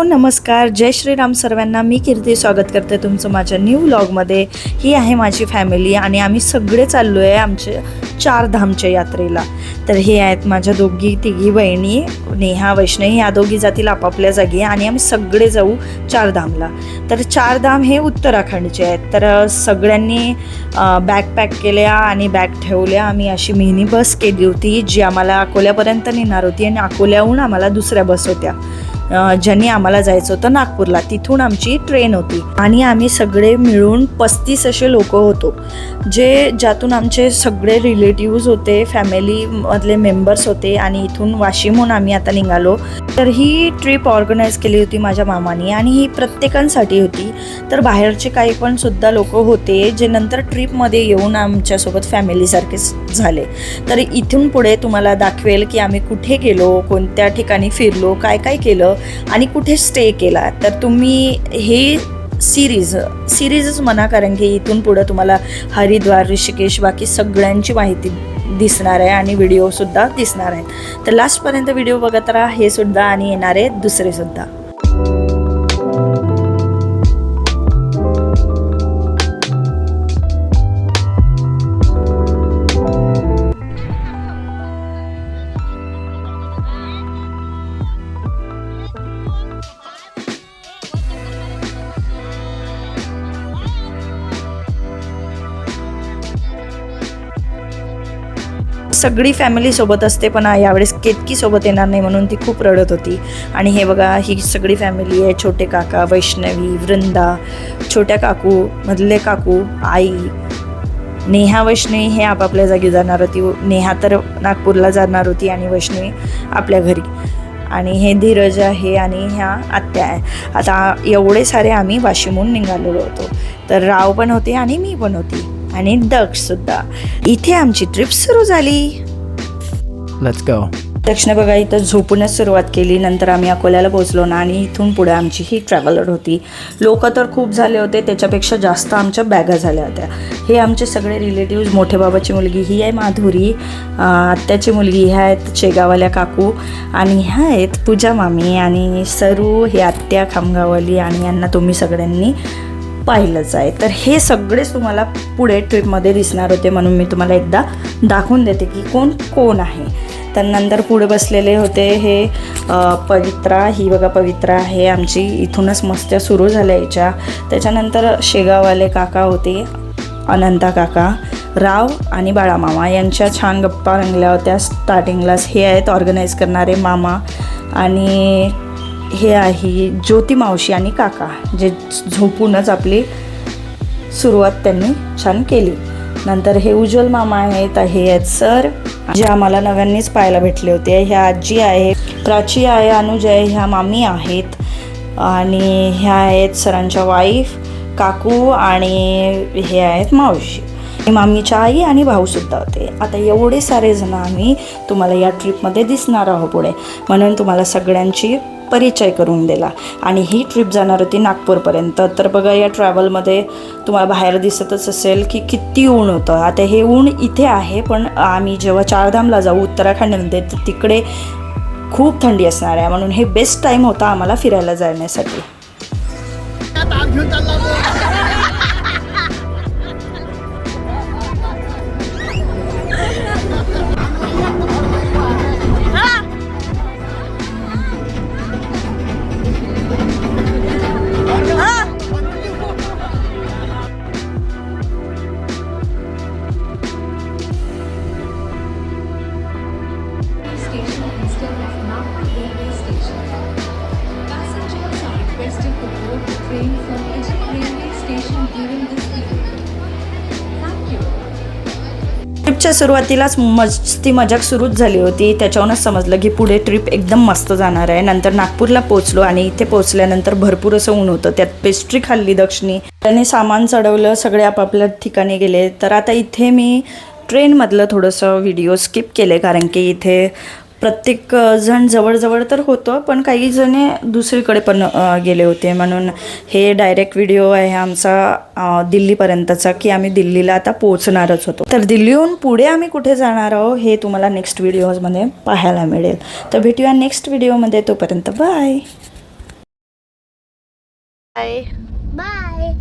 नमस्कार, जय श्रीराम सर्वांना. मी कीर्ती स्वागत करते तुमचं माझ्या न्यू व्लॉगमध्ये. ही आहे माझी फॅमिली आणि आम्ही सगळे चाललो आहे आमच्या चारधामच्या यात्रेला. तर हे आहेत माझ्या तिघी बहिणी, नेहा वैष्णवी. या दोघी जातील आपापल्या जागी आणि आम्ही सगळे जाऊ चारधामला. तर चारधाम हे उत्तराखंडचे आहेत. तर सगळ्यांनी बॅग पॅक केल्या आणि बॅग ठेवल्या. आम्ही अशी मिनी बस केली होती जी आम्हाला अकोल्यापर्यंत नेणार होती आणि अकोल्याहून आम्हाला दुसऱ्या बस होत्या ज्यांनी आम्हाला जायचं होतं नागपूरला. तिथून आमची ट्रेन होती आणि आम्ही सगळे मिळून 35 असे लोक होतो, ज्यातून आमचे सगळे रिलेटिव्ज होते, फॅमिलीमधले मेंबर्स होते. आणि इथून वाशिमहून आम्ही आता निघालो. तर ही ट्रिप ऑर्गनाईज केली होती माझ्या मामानी आणि ही प्रत्येकांसाठी होती. तर बाहेरचे काही पण सुद्धा लोक होते जे नंतर ट्रिपमध्ये येऊन आमच्यासोबत फॅमिलीसारखेच झाले. तर इथून पुढे तुम्हाला दाखवेल की आम्ही कुठे गेलो, कोणत्या ठिकाणी फिरलो, काय काय केलं आणि कुठे स्टे केला. तर तुम्ही हे सिरीजच म्हणा, कारण की इथून पुढं तुम्हाला हरिद्वार, ऋषिकेश, बाकी सगळ्यांची माहिती दिसणार आहे आणि व्हिडिओसुद्धा दिसणार आहेत. तर लास्टपर्यंत व्हिडिओ बघत राहा, हे सुद्धा आणि येणारे दुसरेसुद्धा. सगळी फॅमिली सोबत असते, पण यावेळेस केतकी सोबत येणार नाही म्हणून ती खूप रडत होती. आणि हे बघा, ही सगळी फॅमिली आहे. छोटे काका, वैष्णवी, वृंदा, छोट्या काकू, मधले काकू, आई, नेहा, वैष्णवी हे आपापल्या जागी जाणार होती. नेहा तर नागपूरला जाणार होती आणि वैष्णवी आपल्या घरी. आणि हे धीरज आहे आणि ह्या आत्या आहे. आता एवढे सारे आम्ही वाशिमहून निघालेलो होतो. तर राव पण होते आणि मी पण होती आणि दक्षसुद्धा. इथे आमची ट्रिप सुरू झाली. Let's go. दक्षने बघा इथं झोपूनच सुरुवात केली. नंतर आम्ही अकोल्याला पोहोचलो ना आणि इथून पुढे आमची ही ट्रॅव्हलर होती. लोक तर खूप झाले होते, त्याच्यापेक्षा जास्त आमच्या बॅगा झाल्या होत्या. हे आमचे सगळे रिलेटिव्ज, मोठे बाबाची मुलगी ही आहे माधुरी, आत्याची मुलगी ह्या आहेत शेगावल्या काकू, आणि ह्या आहेत पूजा मामी आणि सरू, ही आत्या खामगावली. आणि यांना तुम्ही सगळ्यांनी पाहिलंच आहे. तर हे सगळेच तुम्हाला पुढे ट्रिपमध्ये दिसणार होते, म्हणून मी तुम्हाला एकदा दाखवून देते की कोण कोण आहे. तर नंतर पुढे बसलेले होते हे पवित्रा. ही बघा पवित्रा आहे आमची. इथूनच मस्त्या सुरू झाल्या याच्या. त्याच्यानंतर शेगाववाले काका होते, अनंता काका, राव आणि बाळामामा. यांच्या छान गप्पा रंगल्या होत्या स्टार्टिंगलाच. हे आहेत ऑर्गनाईज करणारे मामा. आणि हे आहे ज्योती मावशी आणि काका, जे झोपूनच आपली सुरुवात त्यांनी छान केली. नंतर हे उज्ज्वल मामा आहेत, हे आहेत सर, जे आम्हाला नव्यानेच पाहायला भेटले होते. ह्या आजी आहे, प्राची आहे, अनुज आहे, ह्या मामी आहेत. आणि ह्या आहेत सरांच्या वाईफ, काकू, आणि हे आहेत मावशी, मामीच्या आई आणि भाऊसुद्धा होते. आता एवढे सारे जण आम्ही तुम्हाला या ट्रिपमध्ये दिसणार आहोत पुढे, म्हणून तुम्हाला सगळ्यांची परिचय करून दिला. आणि ही ट्रिप जाणार होती नागपूरपर्यंत. तर बघा या ट्रॅव्हलमध्ये तुम्हाला बाहेर दिसतच असेल की किती ऊन होतं. आता हे ऊन इथे आहे, पण आम्ही जेव्हा चारधामला जाऊ उत्तराखंडमध्ये तर तिकडे खूप थंडी असणार आहे, म्हणून हे बेस्ट टाईम होता आम्हाला फिरायला जाण्यासाठी. ट्रिपच्या सुरुवातीलाच मस्ती मजाक सुरूच झाली होती. त्याच्यावरूनच समजलं की पुढे ट्रिप एकदम मस्त जाणार आहे. नंतर नागपूरला पोहोचलो आणि इथे पोहोचल्यानंतर भरपूर असं ऊन होतं. त्यात पेस्ट्री खाल्ली दक्षनी, त्याने सामान चढवलं, सगळे आपापल्या ठिकाणी गेले. तर आता इथे मी ट्रेनमधलं थोडंसं व्हिडिओ स्किप केले, कारण की इथे प्रत्येक जण जवळजवळ तर होतं, पण काही जणे दुसरीकडे पण गेले होते. म्हणून हे डायरेक्ट व्हिडिओ आहे आमचा दिल्लीपर्यंतचा, की आम्ही दिल्लीला आता पोहोचणारच होतो. तर दिल्लीहून पुढे आम्ही कुठे जाणार आहोत हे तुम्हाला नेक्स्ट व्हिडिओजमध्ये पाहायला मिळेल. तर भेटूया नेक्स्ट व्हिडिओमध्ये. तोपर्यंत बाय. Bye bye.